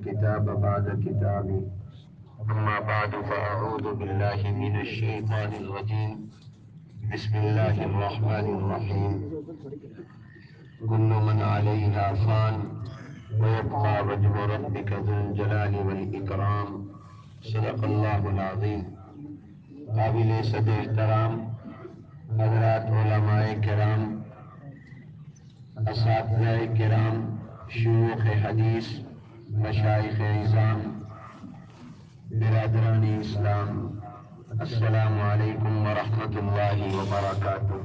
الكتاب بعد كتابه أما بعد فأعوذ بالله من الشيطان الرجيم بسم الله الرحمن الرحيم كل من عليها فان ويبقى وجه ربك ذو الجلال والإكرام صدق الله العظيم. قابل صد احترام حضرات علماء کرام، اساتذہ کرام، شیوخ حدیث، مشائخ عظام، برادران اسلام، السلام علیکم ورحمۃ اللہ وبرکاتہ۔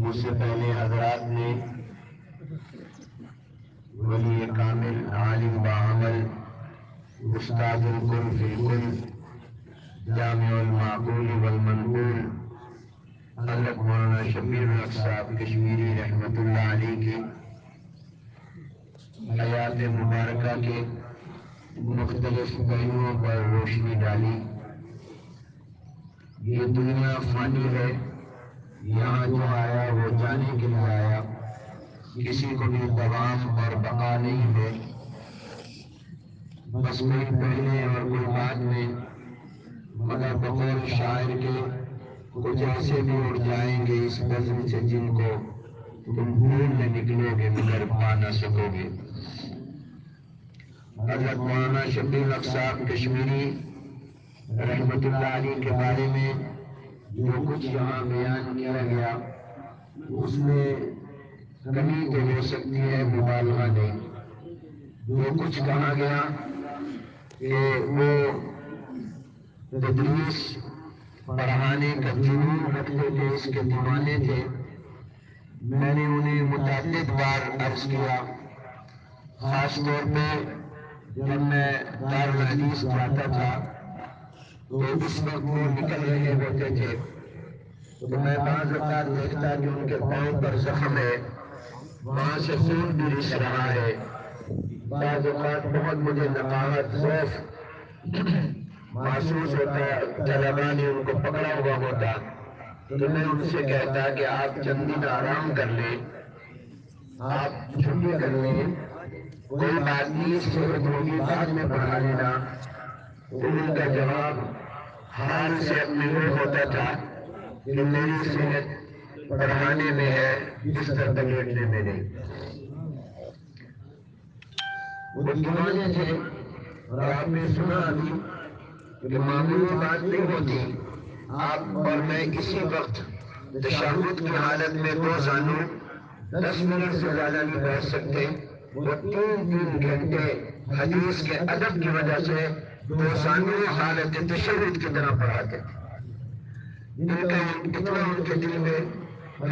مجھ سے پہلے حضرات نے ولی کامل، عالم بعمل، استاد الکل فی الکل، جامع المعقول والمنقول حضرت مولانا شبیر الحق صاحب کشمیری رحمۃ اللہ علیہ کی حیات مبارکہ کے مختلف پہلوؤں پر روشنی ڈالی۔ یہ دنیا فانی ہے، یہاں جو آیا وہ جانے کے لیے آیا، کسی کو بھی دوام اور بقا نہیں ہے۔ بس کوئی پہلے اور کوئی بعد میں، مگر بقول شاعر کے کچھ ایسے بھی اڑ جائیں گے اس بزم سے جن کو تم ڈھونڈنے نکلو گے مگر پا نہ سکو گے۔ حضرت مولانا شبیر الحق صاحب کشمیری رحمۃ اللہ علیہ کے بارے میں جو کچھ یہاں بیان کیا گیا اس میں کمی تو ہو سکتی ہے، مبالغہ نہیں۔ جو کچھ کہا گیا کہ وہ تدریس پڑھانے کا جنون رکھتے تھے، اس کے دیوانے تھے، میں نے انہیں متعدد بار عرض کیا، خاص طور پہ جب میں دارالحدیث جاتا تھا تو اس وقت وہ نکل رہے ہوتے تھے تو میں بعض اوقات دیکھتا کہ ان کے پاؤں پر زخم ہے، وہاں سے خون بھی رس رہا ہے۔ بعض اوقات بہت مجھے نقاہت، ضعف محسوس ہوتا، طلباء نے ان کو پکڑا ہوا ہوتا تو میں ان سے کہتا کہ آپ چند دن آرام کر لیں، آپ چھٹی کر لیں، کوئی بات نہیں، صحت ہوگی بعد میں پڑھا لینا۔ تو ان کا جواب حال سے اپنے وہ ہوتا تھا کہ میری صحت پڑھانے میں ہے، بستر پر لیٹنے میں نہیں۔ وہ دیوانے تھے اور آپ نے سنا ابھی کہ معمولی بات نہیں ہوتی، آپ اور میں اسی وقت تشہد کی حالت میں دو زانو 10 منٹ سے زیادہ نہیں بیٹھ سکتے، وہ 3 گھنٹے حدیث کے ادب کی وجہ سے دو زانو حالت تشہد کی طرح پڑھاتے تھے۔ اتنا ان کے دل میں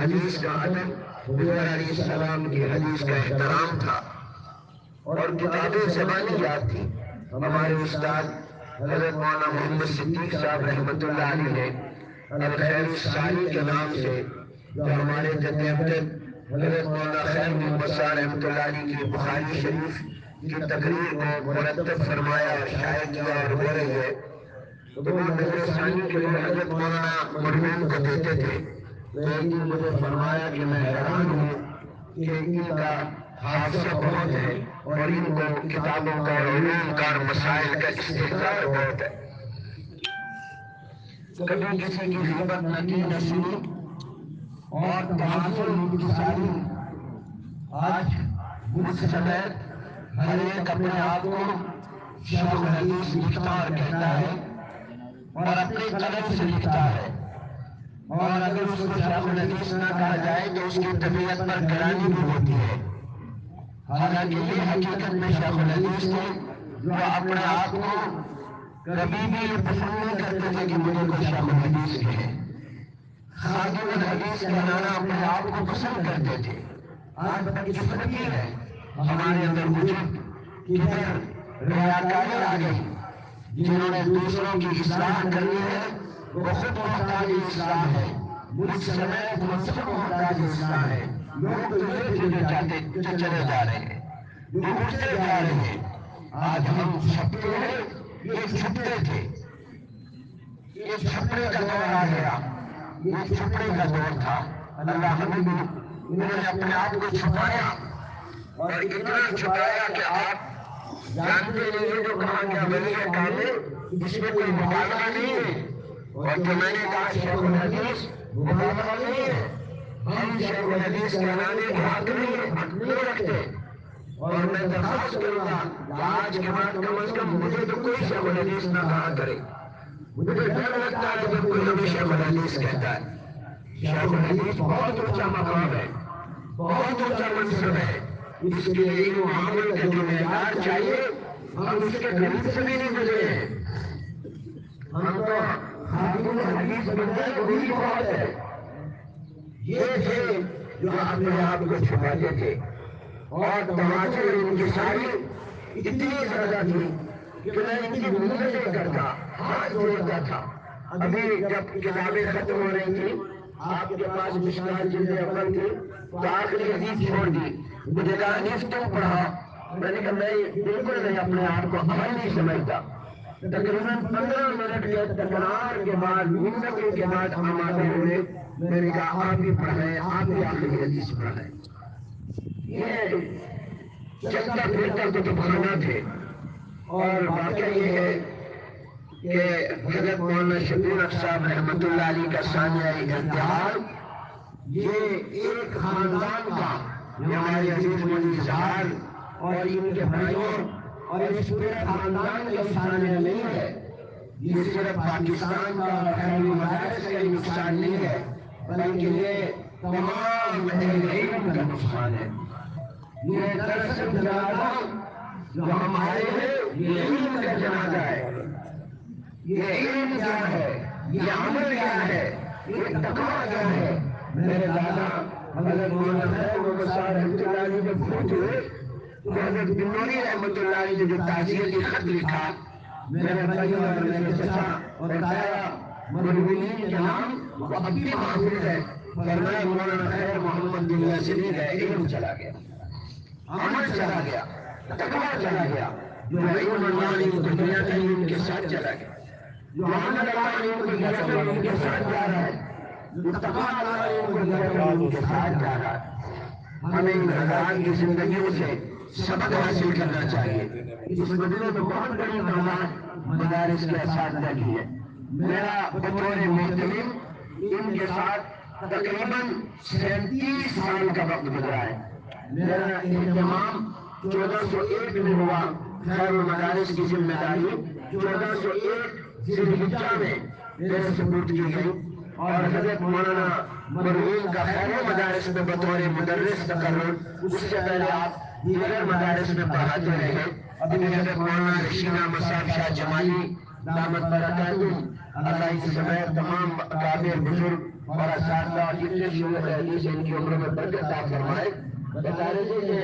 حدیث کا ادب، حضور علیہ السلام کی حدیث کا احترام تھا، اور کتابیں زبانی یاد تھی۔ ہمارے استاد حضرت مولانا محمد صدیق صاحب رحمۃ اللہ علیہ نے الخیر الساری کے نام سے، جو ہمارے جد امجد حضرت مولانا خیر محمد صاحب رحمۃ اللہ علیہ کی بخاری شریف کی تقریر کو مرتب فرمایا، شائع کیا اور ہو رہی ہے، تو وہ نظر ثانی کے لیے حضرت مولانا مرحوم کو دیتے تھے۔ تو ایک دن مجھے فرمایا کہ میں حیران ہوں کہ ان کا حافظہ بہت ہے اور ان کو کتابوں کا اور علوم کا اور مسائل کا استحضار بہت ہے، کبھی کسی کی غیبت نہ کی نہ سنی، اور تحافظ انتصاری۔ آج مجھ سمیت ہر ایک اپنے آپ کو شیخ الحدیث لکھتا اور کہتا ہے اور اپنے قلم سے لکھتا ہے، اور اگر اس کو شیخ الحدیث نہ کہا جائے تو اس کی طبیعت پر گرانی بھی ہوتی ہے۔ حالانکہ یہ حقیقت میں شیخ الحدیث تھے جو اپنے آپ کو کبھی بھی یہ پسند نہیں کرتے تھے کہ مجھے کوئی شیخ الحدیث کہے۔ خادم الحدیث کہلانا اپنے آپ کو پسند کرتے تھے۔ آج بدقسمتی ہے ہمارے اندر وجود کدھر ریاکاری آ گئی، جنہوں نے دوسروں کی اصلاح کرنی ہے وہ خود محتاج اصلاح ہے، مجھ سمیت ہم سب محتاج اصلاح ہے۔ لوگ تو یہ چلے جا رہے ہیں، یہ اٹھتے جا رہے ہیں۔ آج ہم چھپتے ہیں، یہ چھپتے تھے، یہ چھپنے کا دور آ گیا، یہ چھپنے کا دور تھا۔ اللہ ہمیں بھی، انہوں نے اپنے آپ کو چھپایا اور اتنا چھپایا کہ آپ جانتے نہیں جو کہاں کیا ولی ہے کامل، اس میں کوئی مبالغہ نہیں ہے۔ اور جو میں نے کہا شیخ الحدیث مبالغہ نہیں ہے، ہم شیخ الحدیث کہلانے کے حق نہیں رکھتے۔ اور میں درخواست کروں گا کہ آج کے بعد کم از کم مجھے تو کوئی شیخ الحدیث نہ کہا کرے۔ مجھے ڈر لگتا ہے جب کوئی ہمیں شیخ الحدیث کہتا ہے۔ شیخ الحدیث بہت اونچا مقام ہے، بہت اونچا منصب ہے۔ اس کے لیے علم و عمل کا جو معیار چاہیے ہم اس کے قریب سے بھی نہیں گزرے ہیں۔ ہم تو خادم الحدیث بن گئے، وہی بہت ہے۔ یہ تھے جو اپنے آپ کو چھپاتے تھے، اور تماشے ان کی ساری اتنی زیادہ تھی کہ میں ان کی منتیں کرتا، ہاتھ جوڑتا تھا۔ ابھی جب کتابیں ختم ہو رہی تھی، آپ کے پاس مشکوٰۃ جلد اول تھی، تو آخری حدیث چھوڑ دی۔ مجھے کہا حدیث تم پڑھا۔ میں نے کہا میں بالکل نہیں اپنے آپ کو عمل نہیں سمجھتا۔ تقریباً 15 منٹ کے تکرار کے بعد، منتوں کے بعد آمادہ ہوئے۔ میں نے کہا آپ بھی پڑھائیں، آپ بھی آخری حدیث پڑھائیں۔ یہ چلتا پھرتا کتب خانہ تھے۔ اور واقعہ یہ ہے کہ حضرت مولانا شبیر اخ صاحب رحمۃ اللہ علیہ کا ثانیہ ارتحال، یہ ایک خاندان کا، یہ ہمارے عزیز مولوی اظہار اور ان کے بھائیوں اور اس پورے خاندان کا ثانیہ نہیں ہے۔ یہ صرف پاکستان کا اور خیلی مدارس کا نقصان نہیں ہے، بلکہ یہ تمام اہل علم کا نقصان ہے۔ یہ دراصل جنازہ جو ہم آئے ہیں، یہ علم کا جنازہ ہے۔ یہ علم کیا ہے، یہ عمل کیا ہے، یہ تقویٰ کیا ہے۔ میرے دادا حضرت مولانا خیر محمد صاحب رحمۃ اللہ علیہ جب فوت ہوئے تو حضرت بنوری رحمۃ اللہ علیہ نے جو تعزیتی خط لکھا، میرے بھائی اور میرے چچا اور تایا مدعوین کے نام وہ اب بھی محفوظ ہے۔ فرمایا مولانا خیر محمد دنیا سے نہیں گئے، علم چلا گیا، عمل چلا گیا، تقویٰ چلا گیا۔ جو علم اللہ نے ان کو دنیا کا ان کے ساتھ چلا گیا، جو عمل اللہ نے ان کو دیا تھا ان کے ساتھ جا رہا ہے، جو تقویٰ اللہ نے ان کو دیا تھا ان کے ساتھ جا رہا ہے۔ ہمیں ان حضرات کی زندگیوں سے سبق حاصل کرنا چاہیے۔ اس مدینہ میں بہت بڑی تعداد مدارس کے اساتذہ کی ہے۔ میرا بطور محتمم ان کے ساتھ تقریباً 37 سال کا وقت گزرا ہے۔ میرا اہتمام 1401 میں ہوا، خیر المدارس کی ذمہ داری 1401 ذی الحجہ میں میرے سپرد کی گئی، اور حضرت مولانا مرحوم کا خیر المدارس میں بطور مدرس تقرر، اس سے پہلے آپ دیگر مدارس میں پڑھاتے رہے۔ ابھی حضرت مولانا رشید احمد صاحب شاہ جمالی دامت برکاتہم، اللہ ان سمیت تمام اکابر بزرگ اور اساتذہ اور جتنے شیوخ حدیث ان کی عمر میں برکت عطا فرمائے۔ بتا رہے تھے کہ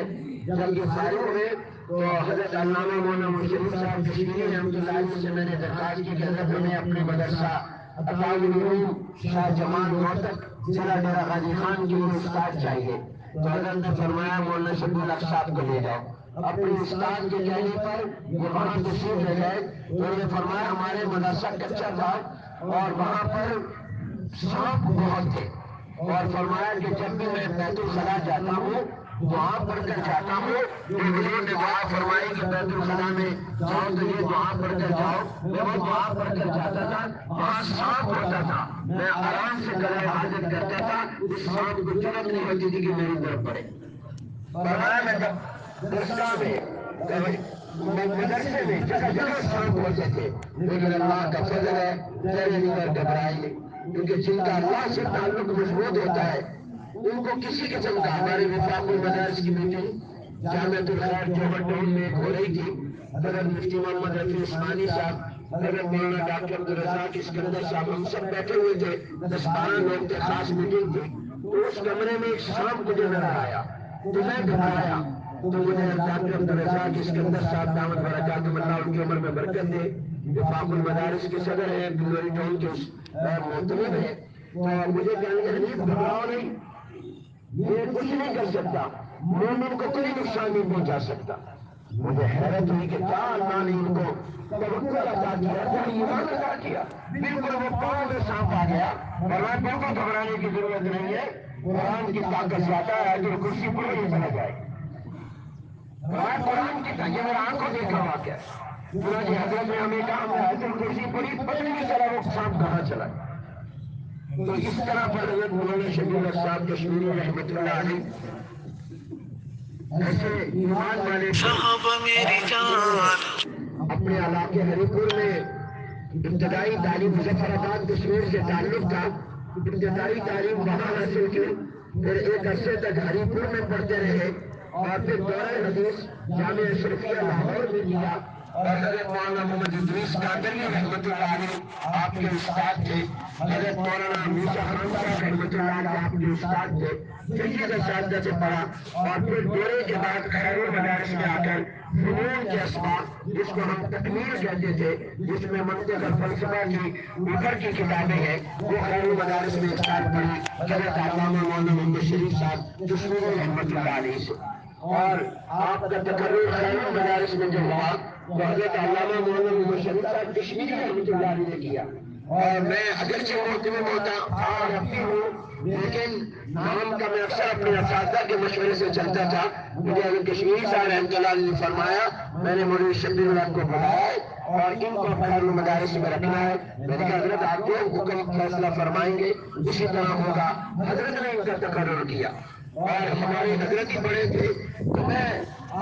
جب یہ فارغ ہوئے تو حضرت علامہ مولانا مشرف صاحب کشمیری رحمۃ اللہ علیہ سے میں نے درخواست کی کہ حضرت ہمیں اپنے مدرسہ عطاء العلوم شاہ جمال روہتک ضلع ڈیرہ غازی خان کے لیے استاد چاہیے۔ تو حضرت نے فرمایا مولانا شبیر اخ صاحب کو لے جاؤ۔ اپنے استاد کے کہنے پر یہ وہاں تشریف لے گئے تو انہوں نے فرمایا ہمارے مدرسہ کچا تھا اور وہاں پر سانپ بہت تھے، اور فرمایا کہ جب بھی میں بیت الخلا جاتا ہوں دعا پڑھ کر جاتا ہوں، جو حضور نے دعا فرمائی کہ بیت الخلا میں جاؤ تو یہ دعا پڑھ کر جاؤ، میں وہ دعا پڑھ کر جاتا تھا، وہاں سانپ ہوتا تھا، میں آرام سے گلے حاضر کرتا تھا، اس سانپ کو جرأت نہیں ہوتی تھی کہ میری طرف پڑے۔ فرمایا میں درسگاہ میں مدرسے میں جگہ جگہ سانپ ہوتے تھے، لیکن اللہ کا فضل ہے ڈرے نہیں اور گھبرائے نہیں، کیونکہ جن کا اللہ سے تعلق مضبوط ہوتا ہے ان کو کسی قسم کا، ہمارے وفاق المدارس کی میٹنگ جامعۃ الخیر جوہر ٹاؤن میں ہو رہی تھی، حضرت مفتی محمد رفیع عثمانی صاحب، حضرت مولانا ڈاکٹر عبدالرزاق اسکندر صاحب، ہم سب بیٹھے ہوئے تھے، 10-12 لوگ تھے، خاص میٹنگ تھی۔ تو اس کمرے میں ایک سانپ مجھے نظر آیا تو میں گھبرایا، تو مجھے ڈاکٹر عبدالرزاق اسکندر صاحب دامت برکاتہم اللہ ان کی عمر میں برکت دے، وفاق المدارس کے صدر ہیں، بلوری ٹاؤن کے محتمم ہیں، تو مجھے کہنے لگے نہیں گھبراؤ نہیں، یہ کچھ نہیں کر سکتا، مومن کو کوئی نقصان نہیں پہنچا سکتا۔ مجھے حیرت ہوئی کہ کیا اللہ نے ان کو توکل عطا کیا، کیا ایمان عطا کیا۔ بالکل وہ پاؤں میں سانپ آ گیا، فرمایا بالکل گھبرانے کی ضرورت نہیں ہے، قرآن کی طاقت زیادہ ہے، آیت الکرسی پڑھ نہیں چلا جائے۔ تھا، یہ میرا آنکھوں دیکھا واقعہ ہے۔ چنانچہ حضرت نے ہمیں کہا میں آیت الکرسی پڑھی، پتہ نہیں چلا وہ سانپ کہاں چلا۔ تو اس طرح پر حضرت مولانا شبیر احمد صاحب کشمیری رحمۃ اللہ علیہ ایسے ایمان والے صاحب میری جان اپنے علاقے ہری پور میں ابتدائی تعلیم مظفر آباد کشمیر سے تعلق تھا، ابتدائی تعلیم وہاں حاصل کی، پھر ایک عرصے تک ہری پور میں پڑھتے رہے اور پھر دورہ حدیث جامعہ اشرفیہ لاہور میں کیا۔ اور حضرت مولانا محمد ادریس قادری رحمۃ اللہ علیہ آپ کے استاد تھے، حضرت مولانا موسیٰ خان صاحب رحمۃ اللہ علیہ آپ کے استاد تھے، جن کے اساتذہ سے پڑھا اور پھر دورے کے بعد خیر المدارس میں آ کر فنون کے اسباق جس کو ہم تکمیل کہتے تھے، جس میں منطق اور فلسفہ کی اوپر کی کتابیں ہیں، وہ خیر المدارس میں ایک سال پڑھی حضرت علامہ مولانا محمد شریف صاحب کشمیری رحمۃ اللہ علیہ سے۔ اور آپ کا تقرر خیر المدارس میں جو ہوا وہ حضرت علامہ مولانا محمد شریف صاحب کشمیری رحمۃ اللہ علیہ نے کیا۔ اور میں اگرچہ محتمم ہوتا اور اب بھی ہوں، لیکن نام کا میں اکثر اپنے اساتذہ کے مشورے سے چلتا تھا۔ مجھے حضرت کشمیری صاحب رحمۃ اللہ علیہ نے فرمایا، میں نے مولوی شبیر اللہ کو بلایا ہے اور ان کو خیر المدارس میں رکھنا ہے۔ میں نے کہا حضرت آپ جو حکم فیصلہ فرمائیں گے اسی طرح ہوگا۔ حضرت نے ان کا تقرر کیا اور ہمارے حضرت ہی بڑے تھے، تو میں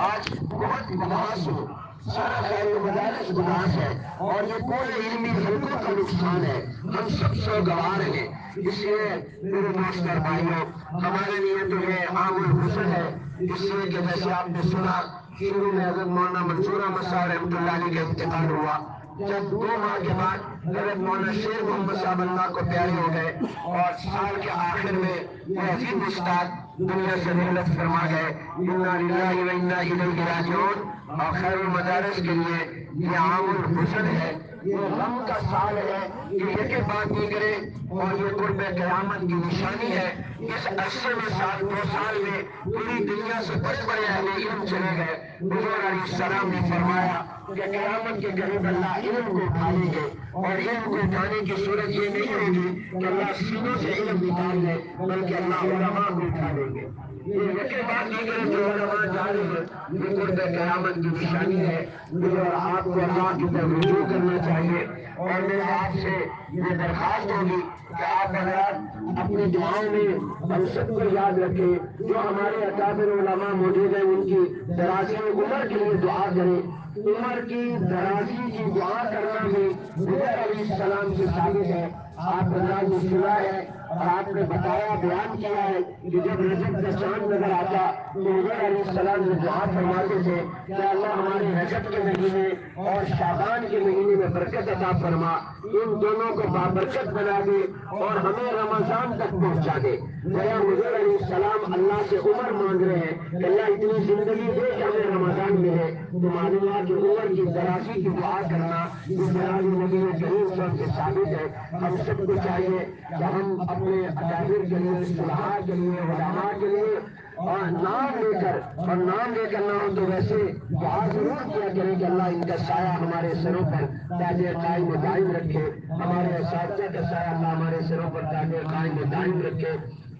آج بہت اداس ہوں۔ سارا خیر المدارس اداس ہے اور یہ پورے علمی حلقوں کا نقصان ہے، ہم سب سوگوار ہیں۔ اس لیے میرے دوستر بھائیوں، ہمارے لیے تو یہ عام الحسن ہے، اس لیے کہ جیسے آپ نے سنا شروع میں حضرت مولانا منصور احمد صاحب رحمۃ اللہ علیہ کا انتقال ہوا، جب 2 ماہ کے بعد حضرت مولانا شیر محمد صاحب اللہ کو پیارے ہو گئے اور سال کے آخر میں یہ عظیم استاد دنیا سے رحلت فرما گئے، انا للہ و انا الیہ راجعون۔ اور خیر المدارس کے لیے یہ عام الحسن ہے، یہ غم کا سال ہے کہ ایک بات نہیں کرے اور یہ قرب قیامت کی نشانی ہے۔ اس عرصے میں 2 سال میں پوری دنیا سے بڑے بڑے اہل علم چلے گئے۔ حضور علیہ السلام نے فرمایا کہ قیامت کے قریب اللہ علم کو اٹھائیں گے اور علم کو اٹھانے کی صورت یہ نہیں ہوگی کہ اللہ سینوں سے علم نکال لے، بلکہ اللہ علماء کو اٹھا لیں گے۔ یہ یقین بات نہیں کرے جو علماء جا رہے ہیں، یہ قرب قیامت کی نشانی ہے۔ مجھے اور آپ کو اللہ کی طرف رجوع کرنا چاہیے اور میرے آپ سے یہ درخواست ہوگی کہ آپ حضرات اپنی دعاؤں میں ہم سب کو یاد رکھیں، جو ہمارے اکابر علماء موجود ہیں ان کی درازی عمر کے لیے دعا کریں۔ عمر کی درازی کی دعا کرنا بھی حضور علیہ السلام کی ثابت ہے۔ آپ حضرات نے سنا ہے اور آپ نے بتایا، بیان کیا ہے کہ جب رجب کا چاند نظر آتا تو حضور علیہ السلام نے دعا فرماتے تھے کہ اللہ ہمارے رجب کے مہینے اور شعبان کے مہینے میں برکت عطا فرما، ان دونوں کو بابرکت بنا دے اور ہمیں رمضان تک پہنچا دے۔ گویا حضور علیہ السلام اللہ سے عمر مانگ رہے ہیں کہ اللہ اتنی زندگی دے کہ ہمیں رمضان ملے۔ تو معلوم ہے کہ عمر کی درازی کی دعا کرنا یہ جناب نبی کریم صلی اللہ علیہ وسلم سے ثابت ہے۔ ہم سب کو چاہیے کہ ہم اپنے اکابر کے لیے، صلحاء کے لیے، علماء کے لیے اور نام لے کر نہ ہو تو ویسے دعا ضرور کیا کریں کہ اللہ ان کا سایہ ہمارے سروں پر تاج قائم و دائم رکھے، ہمارے اساتذہ کا سایہ اللہ ہمارے سروں پر تاج قائم و دائم رکھے۔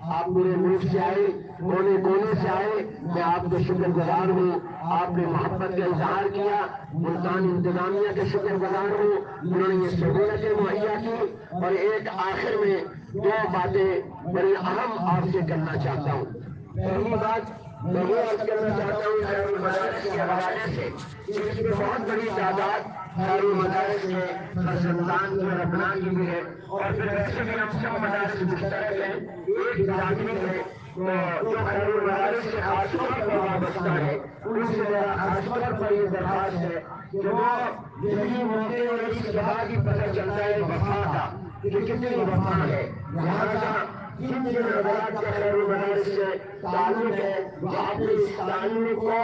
آپ پورے ملک سے آئے، کونے کونے سے آئے، میں آپ کو شکر گزار ہوں۔ آپ نے محبت کا اظہار کیا، ملتان انتظامیہ کے شکر گزار ہوں، انہوں نے یہ سہولتیں مہیا کی۔ اور ایک آخر میں 2 باتیں بڑی اہم آپ سے کرنا چاہتا ہوں۔ پہلی بات میں یہ عرض کرنا چاہتا ہوں خیر المدارس کے حوالے سے کہ اس میں بہت بڑی تعداد خیر المدارس کے فرزندان کی اور ابناء کی بھی ہے، اور پھر ویسے بھی ہم سب مدارس مشترک ہیں، ایک برادری ہے۔ تو جو خیر المدارس سے خاص طور پر وابستہ ہے ان سے میرا خاص طور پر یہ درخواست ہے کہ وہ یہی موقع اور اس کے بعد ہی پتہ چلتا ہے وفا کا کہ کتنی وفا ہے، لہٰذا جن جن حضرات کا خیر المدارس سے تعلق ہے وہ اپنے اس تعلق کو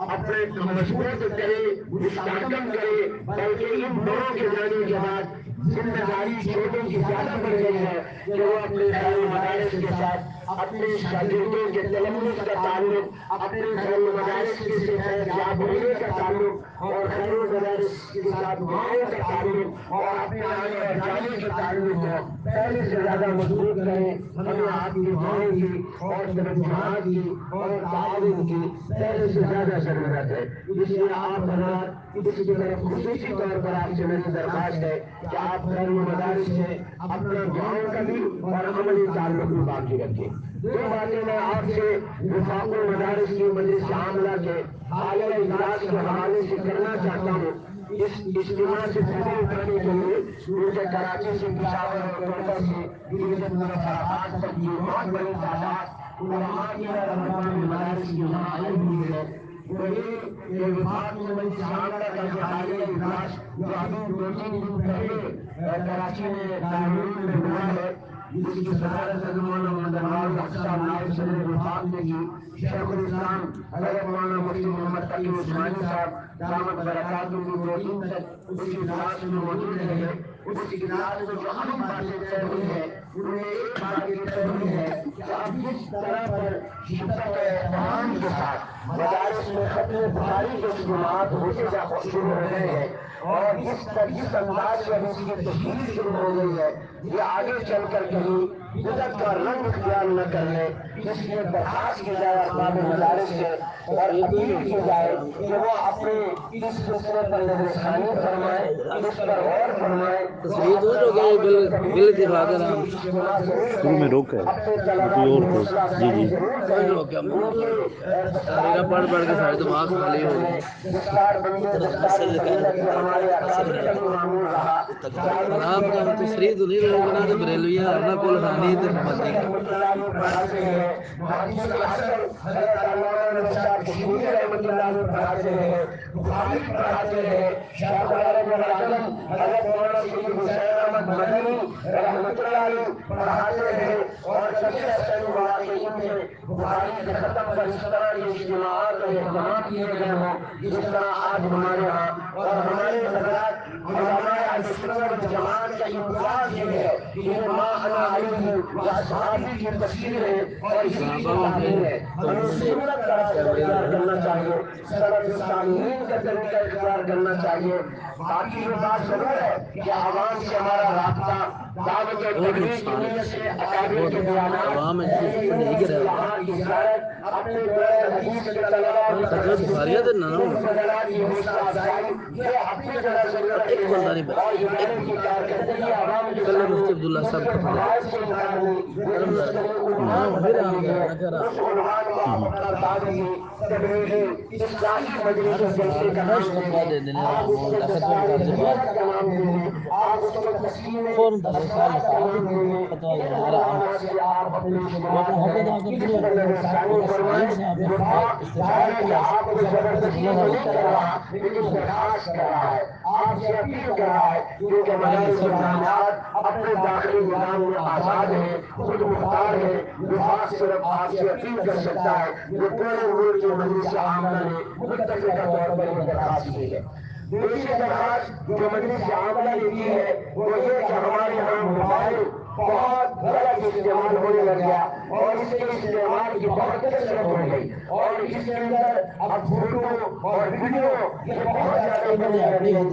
اپنے مضبوط کرے، مستحکم کرے، بلکہ ان بڑوں کے جانے کے بعد ذمہ داری چھوٹوں کی زیادہ بڑھ گئی ہے کہ وہ اپنے خیر المدارس کے ساتھ اپنے شاگردوں کے تلمذ کا تعلق، اپنے خیر المدارس کے سے فیضیاب ہونے کا تعلق، اور خیر المدارس کے ساتھ دعاؤں کا تعلق، اور اپنے آنے اور جانے کا تعلق ہو، پہلے سے زیادہ مضبوط کریں۔ ہمیں آپ کی دعاؤں کی اور توجہات کی اور تعاون کی پہلے سے زیادہ ضرورت ہے۔ اس لیے آپ حضرات اس کی طرف خصوصی طور پر آپ سے میری درخواست ہے کہ آپ خیر المدارس سے اپنا دعاؤں کا بھی اور عملی تعلق بھی باقی رکھیں۔ دو باتیں میں آپ سے وفاق المدارس کی مجلس عاملہ کے حالیہ اجلاس کے حوالے سے کرنا چاہتا ہوں۔ اس اجتماع سے فائدہ اٹھانے کے لیے مجھے کراچی سے، پشاور اور کوئٹہ سے، ڈویژن مظفرآباد تک کی بہت بڑی تعداد علماء کی اور رہنماء مدارس کی یہاں آئی ہوئی ہے۔ وہی یہ وفاق مجلس عاملہ کا جو حالیہ اجلاس جو ابھی 2-3 دن پہلے کراچی میں دارالعلوم میں ہوا ہے، جس کی صدارت حضرت مولانا محمد انوار الحق صاحب نائب صدر وفاق نے کی، شیخ الاسلام حضرت مولانا مفتی محمد تقی عثمانی صاحب دامت برکاتہ کی 2 دن تک اس اجلاس میں موجود رہے۔ اس اجلاس میں جو اہم باتیں طے ہوئی ہیں، ان میں ایک بات یہ طے ہوئی ہے کہ اب جس طرح پر شدت و اہتمام کے ساتھ مدارس میں ختم بخاری کے اجتماعات ہوتے شروع ہو گئے ہیں، اور جس انداز سے اس کی تشکیل شروع ہو گئی ہے، یہ آگے چل کر کہیں بدعت کا رنگ اختیار نہ کر لے۔ اس لیے درخواست کی جائے ارباب مدارس سے اور اپیل کی جائے کہ وہ اپنے اس سلسلے پر نظر ثانی فرمائیں، اس پر غور فرمائیں، تصویر تو ہو گئی بل اتفاق ہے نام شروع میں روکا ہے کوئی اور تھے۔ جی جی کوئی روک گیا تحریرہ پڑھ کے سارے دماغ خالی ہو گئے۔ نام کا تصریح تو نہیں روک نہ تو بریلوی ہے نہ کول خانی تے مدنی پڑھاتے رہے، شاہ العالم حضرت مولانا سید حسین احمد مدنی رحمۃ اللہ علیہ پڑھاتے رہے، اور کبھی حسین واقعین میں بخاری کے ختم پر اس طرح کے اجتماعات اور اقدامات کیے گئے ہوں جس طرح آج ہمارے ہاں، اور ہمارے حضرات علماء اہل سنت والجماعت کا امتیاز یہ ہے کہ ما انا علیہ واصحابی کی تفسیر ہے اور اسی کی تعلیم ہے۔ ہمیں سنت کا راستہ اختیار کرنا چاہیے، سلف صالحین کا طریقہ اختیار کرنا چاہیے۔ باقی یہ بات ضرور ہے کہ عوام سے ہمارا رابطہ دعوت و تبلیغ کی نیت سے اکابر کے بیانات، اصلاحات کی زیارت، اپنے دور حدیث کے طلباء اور بخاریہ تے نہ کی حوصلہ افزائی، یہ اپنی جگہ ضرورت ایک بندہ ہے، نہیں اور ادارے کی کارکردگی عوام کے کل مفتی سامنے عبداللہ صاحب مثبت فوائد سے انکار نہیں، لیکن اس کے لیے عنوان بتائیے گئے، اس عنوان کو آپ اپنا دعوی تبلیغی اصلاحی مجلس اور جلسے کا نام دیں گے، آپ اس کو دستار سنت کا نام دیں گے، آپ اس کو تسلیم اسرار کا نام دیں گے۔ ان عنوانات سے آپ اپنے اجتماعات کریں، اس پر نظر ثانی فرمائیں۔ وفاق ظاہر ہے کہ آپ کو زبردستی تو نہیں کر رہا، لیکن درخواست کر رہا ہے، آپ سے اپیل کر رہا ہے، کیونکہ مدارس و جامعات اپنے داخلی نظام میں آزاد ہیں، خود مختار ہیں۔ وفاق صرف آپ سے اپیل کر سکتا ہے، یہ پورے ملک کے مجلس عاملہ نے متفقہ طور پر یہ درخواست کی ہے۔ دوسری درخواست جو مجلس عاملہ نے کی ہے وہ یہ کہ ہمارے یہاں موبائل بہت غلط استعمال ہونے لگ گیا، اور اس کے استعمال کی بہت کثرت ہو گئی، اور اس کے اندر اب فوٹو اور ویڈیو یہ بہت زیادہ بننے لگے ہیں۔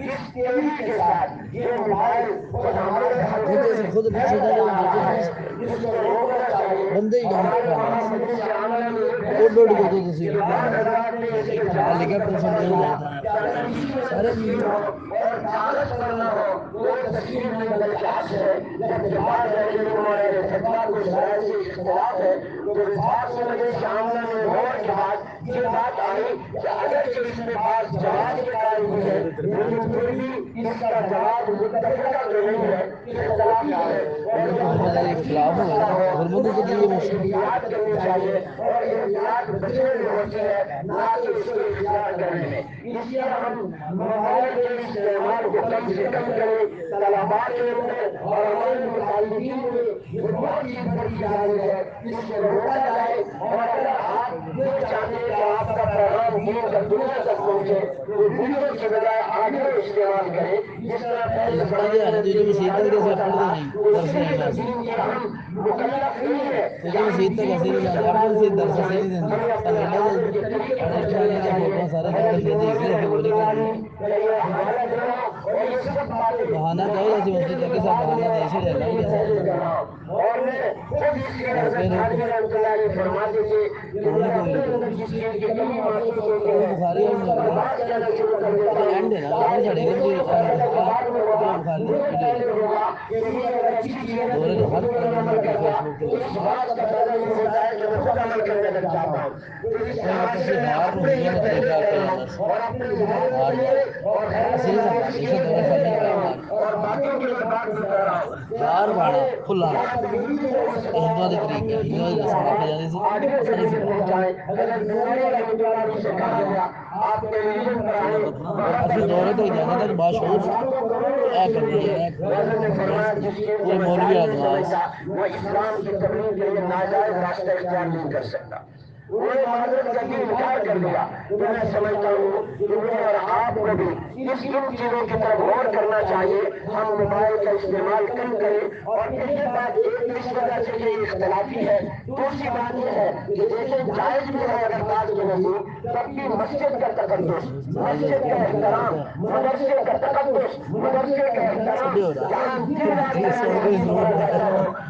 اس تیزی کے ساتھ یہ موبائل خود ہمارے گھر میں خود پھیلتا جا رہا ہے، اس کو روکنا چاہیے۔ بندے ہی ہمارے کام وہاں مجلس عاملہ میں یہ ڈوڈ بحث کو تو ہے تسی کہ بعض حضرات نے اس کے جواب کا سوال کیا کہ اگر کسی میں تصویر ہو اور کاغذ پر نہ ہو تو وہ تصویر نہیں بلکہ عکس ہے، جبکہ بعض اہل علم اور اہل فتویٰ کو اس رائے سے اختلاف ہے۔ تو وفاق سے مجلس عاملہ میں غور کے بعد یہ بات آئی کہ اگرچہ اس میں بعض جواب کے قائل بھی ہے، لیکن پھر بھی اس کا جواب متفقہ تو نہیں ہے، اختلافی ہے، اور جو خلاف ہو اس میں ہمیں احتیاط کرنی چاہیے، اور احتیاط بچنے میں ہوتی ہے نہ کہ اس کو اختیار کرنے میں۔ اس لیے ہم موبائل کے استعمال کو کم سے کم کریں۔ طلباء کے اندر اور ہمارے متعلقین میں یہ بہت چیز بڑی جا رہی ہے، اس کو روکا جائے، اور اگر آپ یہ چاہتے ہیں کہ آپ کا پیغام دین کا دنیا تک پہنچے وہ ویڈیو کے بجائے آڈیو استعمال کرے. جس طرح پہلے زمانے میں دین کی ہم مکلف نہیں ہے کہ ہم دین کے سوال میں پہنچائیں. ہمیں اپنے آپ کو یہ طریقے کرنے چاہیے. اگر دین میں ہم بنانی یا یہ حوالہ دینا اور یہ سب باتیں بہانہ کہو جیسے مسجد کے ساتھ بہانہ دے چھڑے اللہ کیا اور میں خود اس کے حضرت خانوی رحمۃ اللہ علیہ فرماتے تھے کہ مجھے اپنے اندر جس چیز کی کمی محسوس ہوتی ہے میں اس پر بات کرنا شروع کر دیتا ہوں. چاہے بعد میں ہوگا مجھے پہلے ہوگا کہ یہ اگر اچھی چیز ہے تو میں خود پر عمل کروں گا. تو اس بات کا فائدہ یہ ہوتا ہے کہ میں خود عمل کرنے لگ جاتا ہوں. تو اس لحاظ سے میں اپنے لیے پہلے کرتا ہوں اور اپنے ہدایت کے لیے اور خیر اور باتوں کے لیے بات بھی کر رہا ہوں. یار باڑا کھلا ہندو دے طریقے ہندو دے رسم رکھے جاتے سے حضرت نورانی رحمۃ اللہ علیہ سے کہا گیا آپ ٹیلیویژن پر آئے اسی دورے تک جانے تک باشعور اے کرنا پورے مولوی وہ اسلام کی تبلیغ کے لیے ناجائز راستہ اختیار نہیں کر سکتا. انہوں نے معذرت کر کے انکار کر دیا. تو میں سمجھتا ہوں کہ مجھے اور آپ کو بھی ان چیزوں کی طرف غور کرنا چاہیے. ہم موبائل کا استعمال کم کریں. اور پھر یہ بات ایک اس وجہ سے یہ اختلافی ہے. دوسری بات یہ ہے کہ دیکھیں جائز بھی ہے اگر بات کے نزدیک تب بھی مسجد کا تقدس مسجد کا احترام مدرسے کا تقدس مدرسے کا احترام جہاں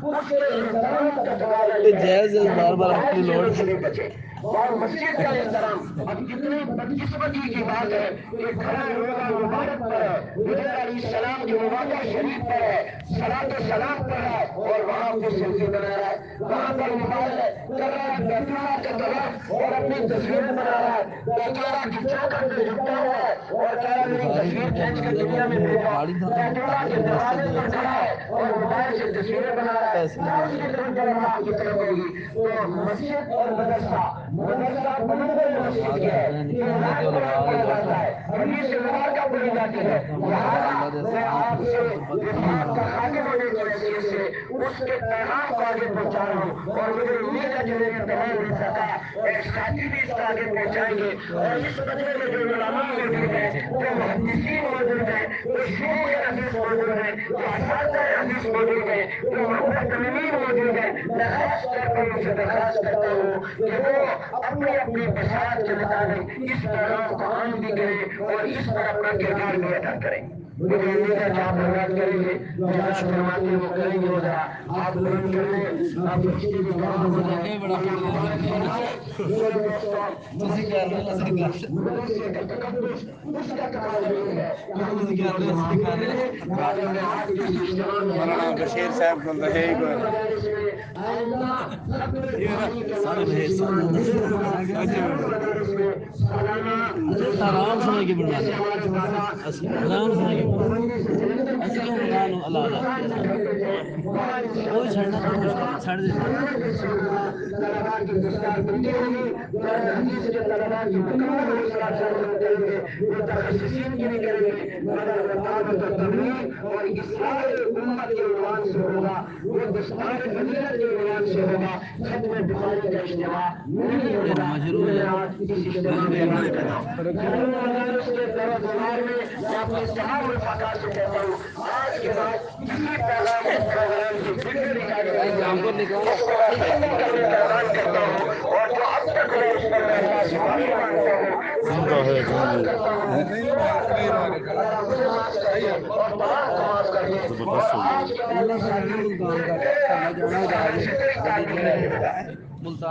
اس کے احترام کا تقاضا یہ ہے جائز بار بار اپنی لوڑ بچے. اور مسجد کا احترام اب کتنی بدقسمتی کی بات ہے کہ کھڑا روزہ مبارک پر ہے حضور علیہ السلام کے مبارک شریف پر ہے صلاۃ و سلام پر ہے اور وہاں پہ سیلفی بنا رہا ہے وہاں پر موبائل ہے کر رہا ہے بیت اللہ کا طواف اور اپنی تصویریں بنا رہا ہے بیت اللہ کی چوکھٹ پہ جھکا ہوا ہے اور کہہ رہا ہے میری تصویر کھینچ کے دنیا میں بھیجو. بیت اللہ کے دروازے پر کھڑا ہے اور موبائل سے تصویریں بنا رہا ہے. کیا اس کی طرف اللہ کی طرف ہوگی. تو مسجد اور مدرسہ بنندر مسجد کے ہے یہ اللہ کے قرآن پڑھ جاتا ہے حدیث مبارکہ پڑھی جاتی ہے. لہٰذا میں آپ سے وفاق کا خادم ہونے کی حیثیت سے اس کے پیغام کو آگے پہنچا رہا ہوں. اور مجھے امید ہے جو میرے پیغام مل سکا ایک ساتھی بھی اس کو آگے پہنچائیں گے. اور اس مدرسے میں جو علماء موجود ہیں جو محدثین موجود ہیں جو شیوخ حدیث موجود ہیں جو اساتذہ حدیث موجود ہیں جو محتمین موجود ہیں میں خاص طور پر ان سے درخواست کرتا ہوں کہ وہ اپنی اپنی بصارت کے مطابق اس پیغام کو عام بھی کریں اور اس پر اپنا کردار بھی ادا کریں. مجھے امید ہے کہ آپ بات کریں گے جو آپ فرماتے ہیں وہ کریں گے. ذرا آپ بلند کریں آپ اس کے لیے کہاں ہو جائے مدرسے کا تقدس اس کا تقاضا یہ ہے کہ ہم ان کی معلوم کریں تاکہ میں آپ کے استعمال مولانا بشیر صاحب کو ہے ہی کوئی آرام سمجھ کے بڑھنا آرام سمجھ کے اسی کو مکان اللہ اللہ کوئی چھڑنا تو مشکل چھڑ دے اور اصلاح امت کے عنوان سے ہوگا وہ دستار فضیلت کے عنوان سے ہوگا. ختم بخاری کا اجتماع نہیں ہوگا. میں آج اس اجتماع میں اعلان کر رہا ہوں. اس کے دور میں میں اپنے تمام رفقا سے کہتا ہوں آج کے بعد کسی پیغام اور پروگرام کی فکر نہیں کرنے کا اعلان کرتا ہوں. اور جو اب تک میں اس پر اللہ سے معافی مانگتا ہوں اور تمام کو معاف کر دیں. اور آج کے بعد ملتا